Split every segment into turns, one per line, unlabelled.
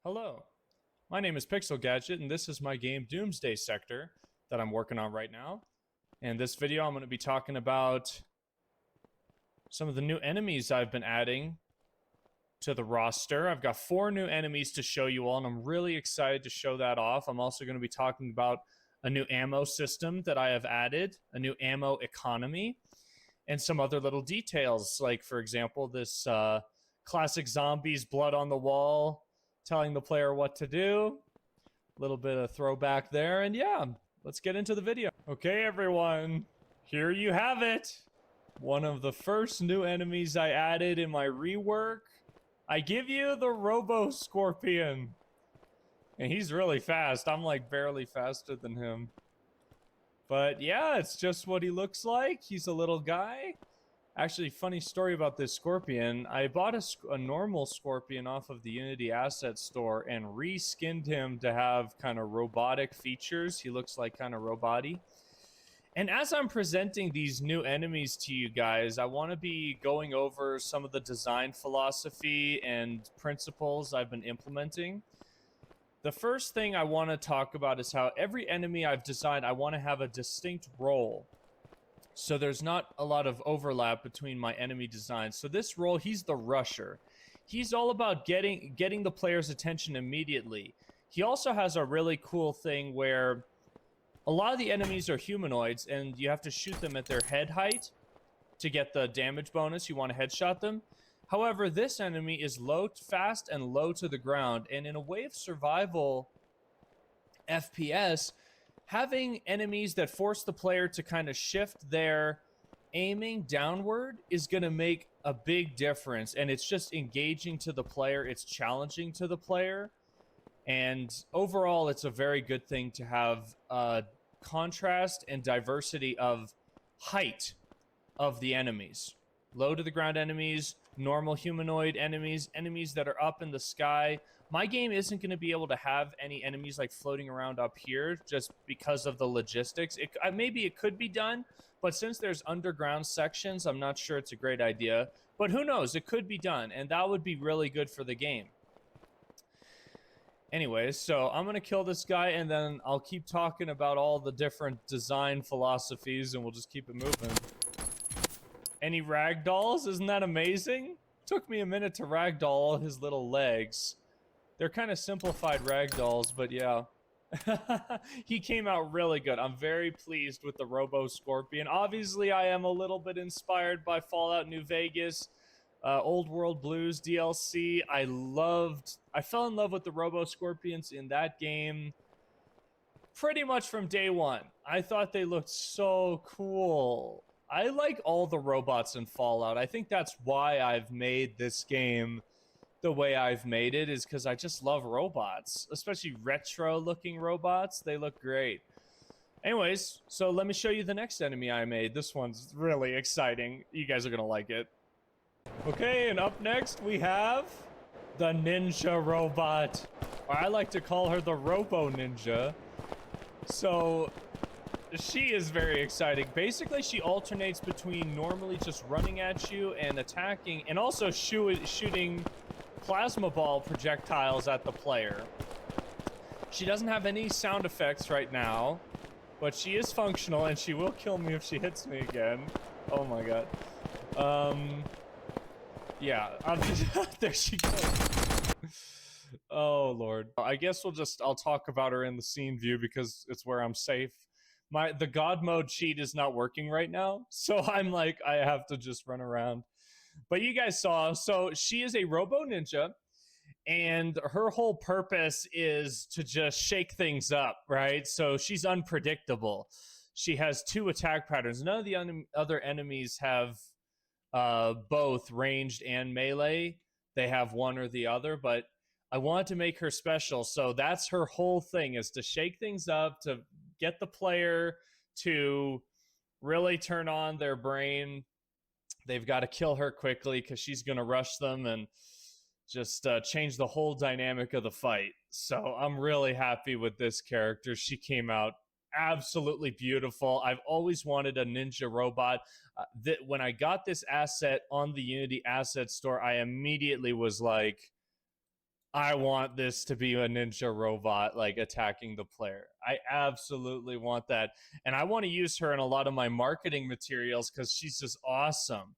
Hello, my name is Pixel Gadget, and this is my game Doomsday Sector that I'm working on right now. In this video, I'm going to be talking about some of the new enemies I've been adding to the roster. I've got 4 new enemies to show you all, and I'm really excited to show that off. I'm also going to be talking about a new ammo system that I have added, a new ammo economy, and some other little details, like, for example, this classic zombies blood on the wall telling the player what to do. A little bit of throwback there, and yeah, let's get into the video. Okay, everyone, here you have it. One of the first new enemies I added in my rework. I give you the Robo Scorpion. And he's really fast. I'm like barely faster than him. But yeah, it's just what he looks like. He's a little guy. Actually, funny story about this Scorpion. I bought a normal Scorpion off of the Unity Asset Store and reskinned him to have kind of robotic features. He looks like kind of robot-y. And as I'm presenting these new enemies to you guys, I want to be going over some of the design philosophy and principles I've been implementing. The first thing I want to talk about is how every enemy I've designed, I want to have a distinct role. So there's not a lot of overlap between my enemy designs. So this role, he's the rusher. He's all about getting the player's attention immediately. He also has a really cool thing where a lot of the enemies are humanoids, and you have to shoot them at their head height to get the damage bonus. You want to headshot them. However, this enemy is low, fast, and low to the ground. And in a way of survival FPS, having enemies that force the player to kind of shift their aiming downward is going to make a big difference. And it's just engaging to the player. It's challenging to the player. And overall, it's a very good thing to have contrast and diversity of height of the enemies. Low to the ground enemies, normal humanoid enemies, enemies that are up in the sky. My game isn't going to be able to have any enemies like floating around up here just because of the logistics. Maybe it could be done, but since there's underground sections, I'm not sure it's a great idea. But who knows? It could be done, and that would be really good for the game. Anyways, so I'm going to kill this guy, and then I'll keep talking about all the different design philosophies, and we'll just keep it moving. Any ragdolls? Isn't that amazing? Took me a minute to ragdoll all his little legs. They're kind of simplified ragdolls, but yeah. He came out really good. I'm very pleased with the Robo Scorpion. Obviously, I am a little bit inspired by Fallout New Vegas, Old World Blues DLC. I fell in love with the Robo Scorpions in that game pretty much from day one. I thought they looked so cool. I like all the robots in Fallout. I think that's why I've made this game the way I've made it, is because I just love robots, especially retro-looking robots. They look great. Anyways, so let me show you the next enemy I made. This one's really exciting. You guys are gonna like it. Okay, and up next we have the Ninja Robot. Or I like to call her the Robo Ninja. So she is very exciting. Basically, she alternates between normally just running at you and attacking, and also shooting plasma ball projectiles at the player. She doesn't have any sound effects right now, but she is functional, and she will kill me if she hits me again. Oh my god. Yeah, there she goes. Oh lord. I guess I'll talk about her in the scene view because it's where I'm safe. The God mode cheat is not working right now, so I'm like, I have to just run around. But you guys saw, so she is a Robo Ninja, and her whole purpose is to just shake things up, right? So she's unpredictable. She has 2 attack patterns. None of the other enemies have both ranged and melee. They have one or the other, but I wanted to make her special, so that's her whole thing, is to shake things up, to get the player to really turn on their brain. They've got to kill her quickly because she's going to rush them and just change the whole dynamic of the fight. So I'm really happy with this character. She came out absolutely beautiful. I've always wanted a ninja robot. When I got this asset on the Unity Asset Store, I immediately was like, I want this to be a ninja robot like attacking the player. I absolutely want that. And I want to use her in a lot of my marketing materials because she's just awesome.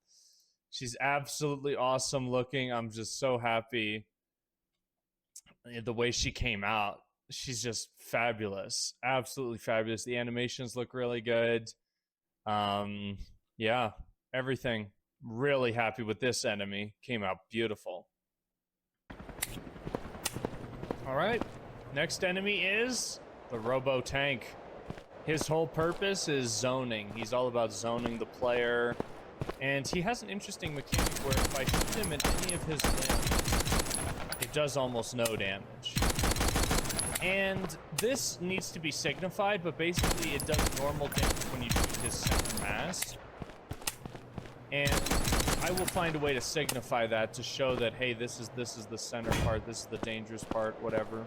She's absolutely awesome looking. I'm just so happy the way she came out. She's just fabulous. Absolutely fabulous. The animations look really good. Yeah, everything. Really happy with this enemy. Came out beautiful. All right, next enemy is the Robo Tank. His whole purpose is zoning. He's all about zoning the player. And he has an interesting mechanic where if I shoot him in any of his limbs, it does almost no damage. And this needs to be signified, but basically it does normal damage when you shoot his center mass. And I will find a way to signify that to show that, hey, this is the center part, this is the dangerous part, whatever.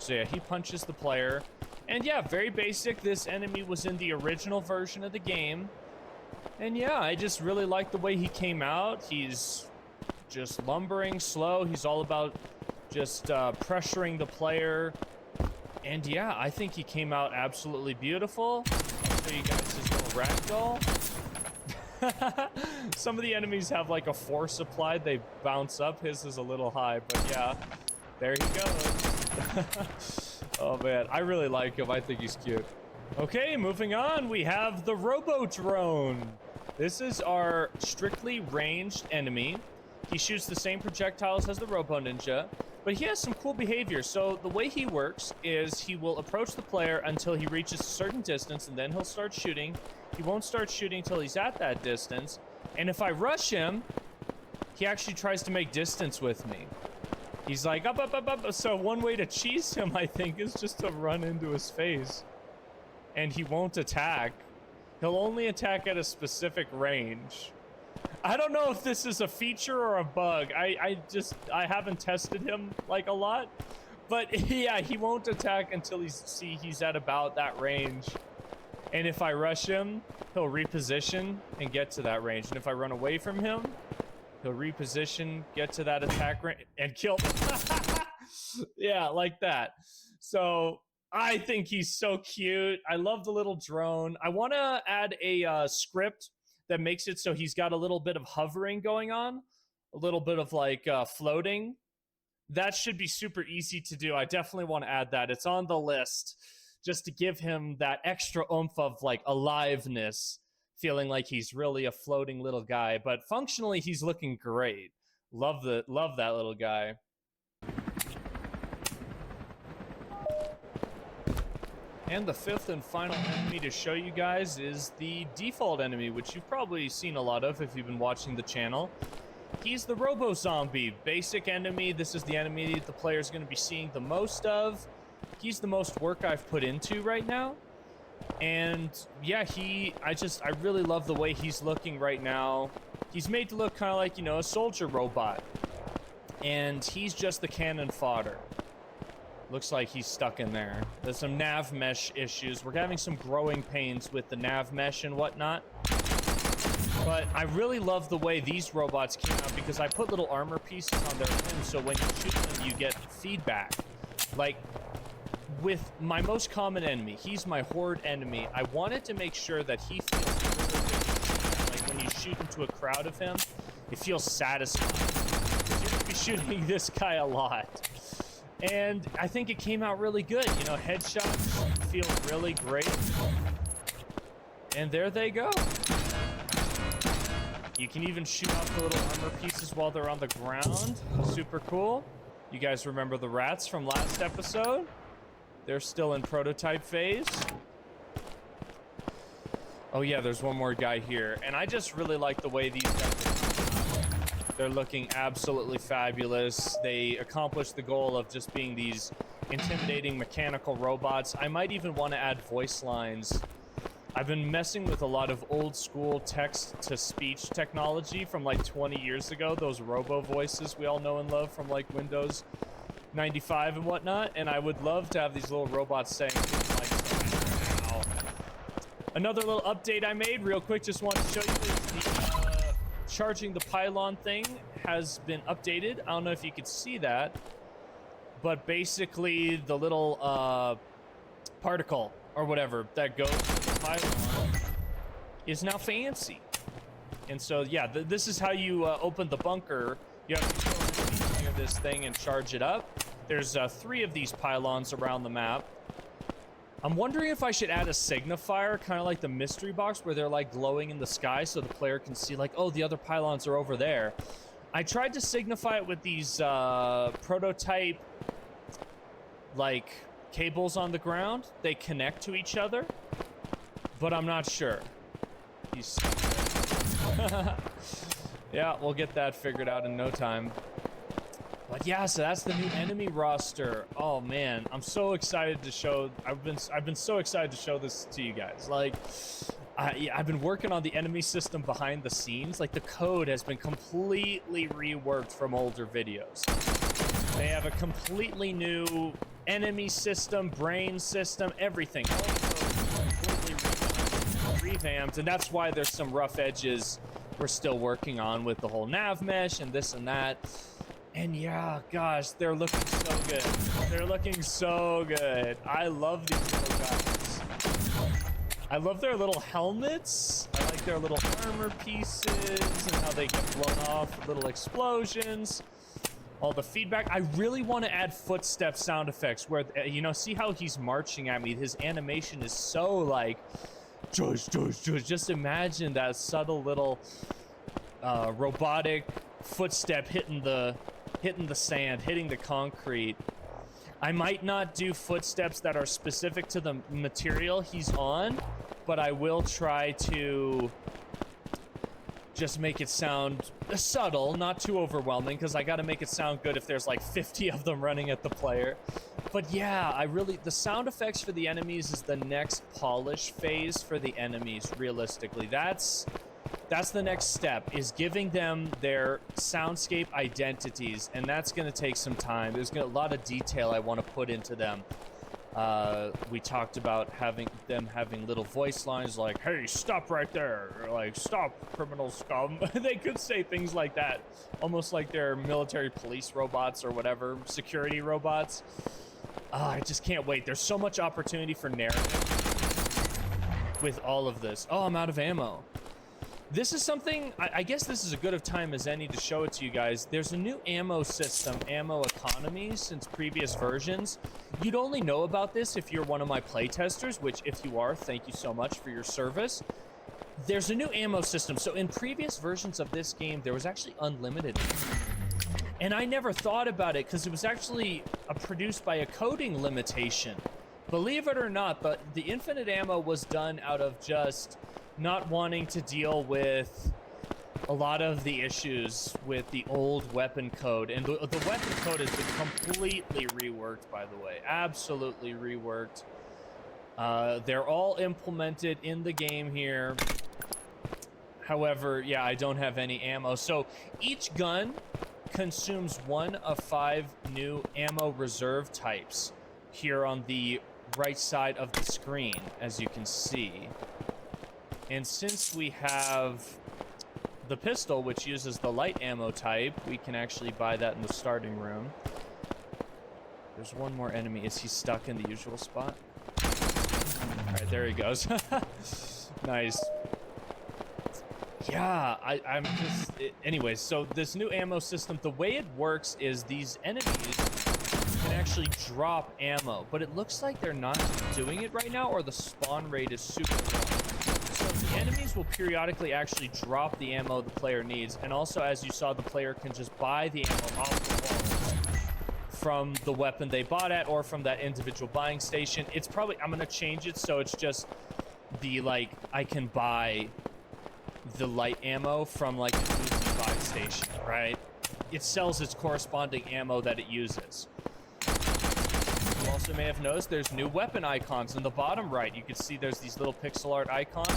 So yeah, he punches the player. And yeah, very basic. This enemy was in the original version of the game. And yeah, I just really like the way he came out. He's just lumbering, slow. He's all about just pressuring the player. And yeah, I think he came out absolutely beautiful. I'll show you guys his little ragdoll. Some of the enemies have like a force applied. They bounce up. His is a little high, but yeah, there he goes. Oh man, I really like him. I think he's cute. Okay, moving on. We have the Robo Drone. This is our strictly ranged enemy. He shoots the same projectiles as the Robo Ninja, but he has some cool behavior. So the way he works is he will approach the player until he reaches a certain distance, and then he'll start shooting. He won't start shooting until he's at that distance. And if I rush him, he actually tries to make distance with me. He's like, up, up, up, up. So one way to cheese him, I think, is just to run into his face. And he won't attack. He'll only attack at a specific range. I don't know if this is a feature or a bug. I haven't tested him like a lot. But yeah, he won't attack until he's at about that range. And if I rush him, he'll reposition and get to that range. And if I run away from him, he'll reposition, get to that attack range, and kill me. Yeah, like that. So I think he's so cute. I love the little drone. I want to add a script that makes it so he's got a little bit of hovering going on, a little bit of like floating. That should be super easy to do. I definitely want to add that. It's on the list just to give him that extra oomph of like aliveness, feeling like he's really a floating little guy. But functionally, he's looking great. Love that little guy. And the fifth and final enemy to show you guys is the default enemy, which you've probably seen a lot of if you've been watching the channel. He's the Robo Zombie, basic enemy. This is the enemy that the player's going to be seeing the most of. He's the most work I've put into right now. And yeah, I really love the way he's looking right now. He's made to look kind of like, a soldier robot. And he's just the cannon fodder. Looks like he's stuck in there. There's some nav mesh issues. We're having some growing pains with the nav mesh and whatnot. But I really love the way these robots came out because I put little armor pieces on their limbs, so when you shoot them, you get feedback. Like, with my most common enemy, he's my horde enemy, I wanted to make sure that he feels really, like when you shoot into a crowd of him, it feels satisfying. You're going to be shooting this guy a lot. And I think it came out really good. Headshots feel really great. And there they go. You can even shoot off the little armor pieces while they're on the ground. Super cool. You guys remember the rats from last episode? They're still in prototype phase. Oh yeah, there's one more guy here. And I just really like the way these guys are. They're looking absolutely fabulous. They accomplished the goal of just being these intimidating mechanical robots. I might even want to add voice lines. I've been messing with a lot of old school text-to-speech technology from like 20 years ago. Those robo voices we all know and love from like Windows 95 and whatnot. And I would love to have these little robots saying things like, wow. Another little update I made real quick, just want to show you is the charging the pylon thing has been updated. I don't know if you could see that. but basically the little particle or whatever that goes to the pylon is now fancy. And so, yeah, this is how you open the bunker. You have to go near this thing and charge it up. There's 3 of these pylons around the map. I'm wondering if I should add a signifier, kind of like the mystery box, where they're like glowing in the sky so the player can see like, oh, the other pylons are over there. I tried to signify it with these prototype like cables on the ground. They connect to each other, but I'm not sure. Yeah, we'll get that figured out in no time. But yeah, so that's the new enemy roster. Oh man, I'm so excited to show. I've been so excited to show this to you guys. Like, I've been working on the enemy system behind the scenes. Like, the code has been completely reworked from older videos. They have a completely new enemy system, brain system, everything. All completely revamped, and that's why there's some rough edges we're still working on with the whole nav mesh and this and that. And yeah, gosh, they're looking so good. They're looking so good. I love these little guys. I love their little helmets. I like their little armor pieces and how they get blown off, little explosions. All the feedback. I really want to add footstep sound effects where, you know, see how he's marching at me? His animation is so like, just imagine that subtle little robotic footstep hitting the sand, hitting the concrete. I might not do footsteps that are specific to the material he's on, but I will try to just make it sound subtle, not too overwhelming, because I got to make it sound good if there's like 50 of them running at the player. But yeah, the sound effects for the enemies is the next polish phase for the enemies, realistically. That's the next step, is giving them their soundscape identities, and that's going to take some time. There's a lot of detail I want to put into them. We talked about having little voice lines like, hey, stop right there, or like, stop, criminal scum. They could say things like that, almost like they're military police robots or whatever, security robots. I just can't wait. There's so much opportunity for narrative with all of this. Oh, I'm out of ammo. This is something, I guess this is as good of time as any to show it to you guys. There's a new ammo system, ammo economy, since previous versions. You'd only know about this if you're one of my playtesters, which if you are, thank you so much for your service. There's a new ammo system. So in previous versions of this game, there was actually unlimited. And I never thought about it because it was actually produced by a coding limitation. Believe it or not, but the infinite ammo was done out of just not wanting to deal with a lot of the issues with the old weapon code. And the weapon code has been completely reworked, by the way. Absolutely reworked. They're all implemented in the game here. However, yeah, I don't have any ammo. So each gun consumes 1 of 5 new ammo reserve types here on the right side of the screen, as you can see. And since we have the pistol, which uses the light ammo type, we can actually buy that in the starting room. There's one more enemy. Is he stuck in the usual spot? All right, there he goes. Nice. Yeah, I'm just... Anyways, so this new ammo system, the way it works is these enemies can actually drop ammo, but it looks like they're not doing it right now, or the spawn rate is super low. So the enemies will periodically actually drop the ammo the player needs, and also, as you saw, the player can just buy the ammo off the wall from the weapon they bought at, or from that individual buying station. It's probably... I'm gonna change it so it's just the, like, I can buy the light ammo from, like, the Doomsday buy station, right? It sells its corresponding ammo that it uses. You also may have noticed there's new weapon icons in the bottom right. You can see there's these little pixel art icons.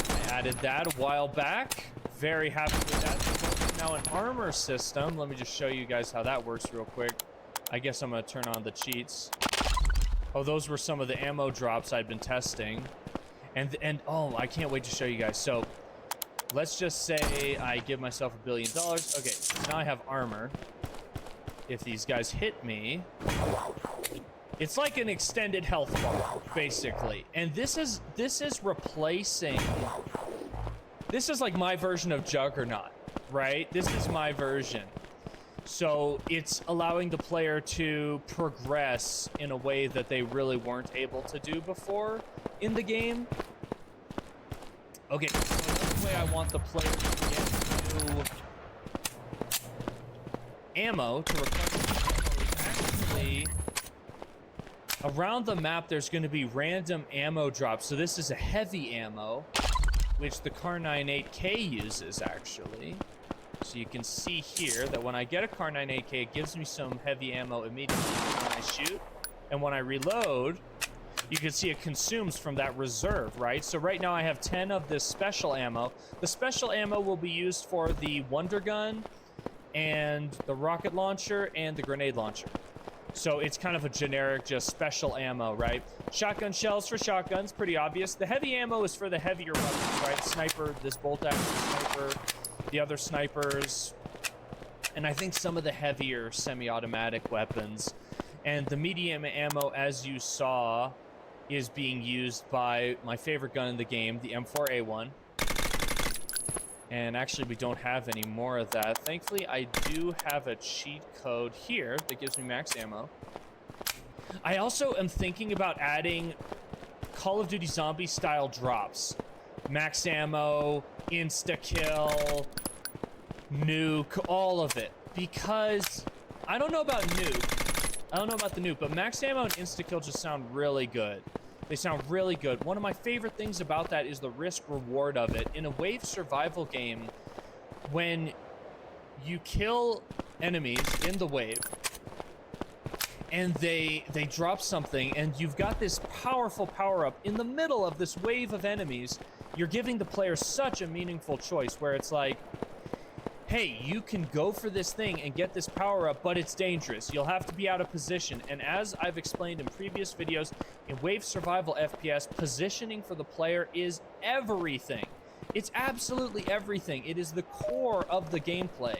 I added that a while back. Very happy with that. There's now an armor system. Let me just show you guys how that works real quick. I guess I'm going to turn on the cheats. Oh, those were some of the ammo drops I'd been testing. And oh, I can't wait to show you guys. So let's just say I give myself $1 billion. Okay, so now I have armor. if these guys hit me, it's like an extended health bar, basically. And this is replacing, this is like my version of Juggernaut, right? This is my version. So it's allowing the player to progress in a way that they really weren't able to do before in the game. Okay, so another way I want the player to get new ammo to replace ammo is actually around the map. There's going to be random ammo drops. So this is a heavy ammo, which the Kar98K uses actually. So you can see here that when I get a Kar98K, it gives me some heavy ammo immediately when I shoot. And when I reload, you can see it consumes from that reserve, right? So right now I have 10 of this special ammo. The special ammo will be used for the Wonder Gun and the rocket launcher and the grenade launcher. So it's kind of a generic, just special ammo, right? Shotgun shells for shotguns, pretty obvious. The heavy ammo is for the heavier weapons, right? Sniper, this bolt-action sniper, the other snipers, and I think some of the heavier semi-automatic weapons. And the medium ammo, as you saw, is being used by my favorite gun in the game, the M4A1. And actually, we don't have any more of that. Thankfully, I do have a cheat code here that gives me max ammo. I also am thinking about adding Call of Duty Zombie style drops. Max ammo, insta-kill, nuke, all of it. Because I don't know about nuke. I don't know about the nuke, but max ammo and insta-kill just sound really good. They sound really good. One of my favorite things about that is the risk-reward of it. In a wave survival game, when you kill enemies in the wave, and they drop something, and you've got this powerful power-up in the middle of this wave of enemies, you're giving the player such a meaningful choice where it's like, hey, you can go for this thing and get this power-up, but it's dangerous. You'll have to be out of position. And as I've explained in previous videos, in wave survival FPS, positioning for the player is everything. It's absolutely everything. It is the core of the gameplay.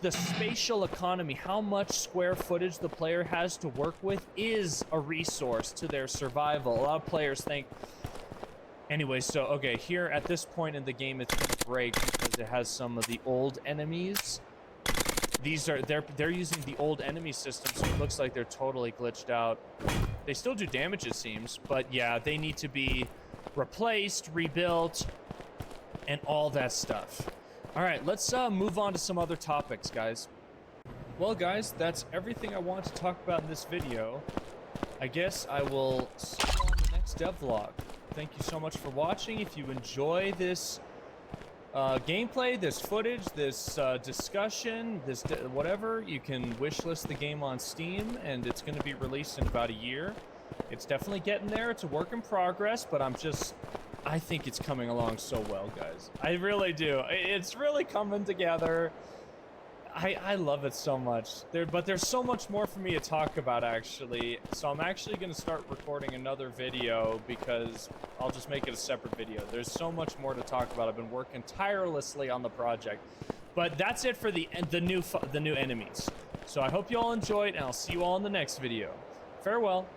The spatial economy, how much square footage the player has to work with, is a resource to their survival. A lot of players think, anyway, so okay, here at this point in the game, it's gonna break because it has some of the old enemies. These are they're using the old enemy system, so it looks like they're totally glitched out. They still do damage, it seems, but yeah, they need to be replaced, rebuilt, and all that stuff. All right, let's move on to some other topics, guys. Well, guys, that's everything I want to talk about in this video. I guess I will see you on the next devlog. Thank you so much for watching. If you enjoy this gameplay, this footage, this discussion, this whatever, you can wishlist the game on Steam, and it's going to be released in about a year. It's definitely getting there. It's a work in progress, but I think it's coming along so well, guys. I really do. It's really coming together. I love it so much. But there's so much more for me to talk about, actually. So I'm actually going to start recording another video because I'll just make it a separate video. There's so much more to talk about. I've been working tirelessly on the project. But that's it for the new enemies. So I hope you all enjoyed, and I'll see you all in the next video. Farewell.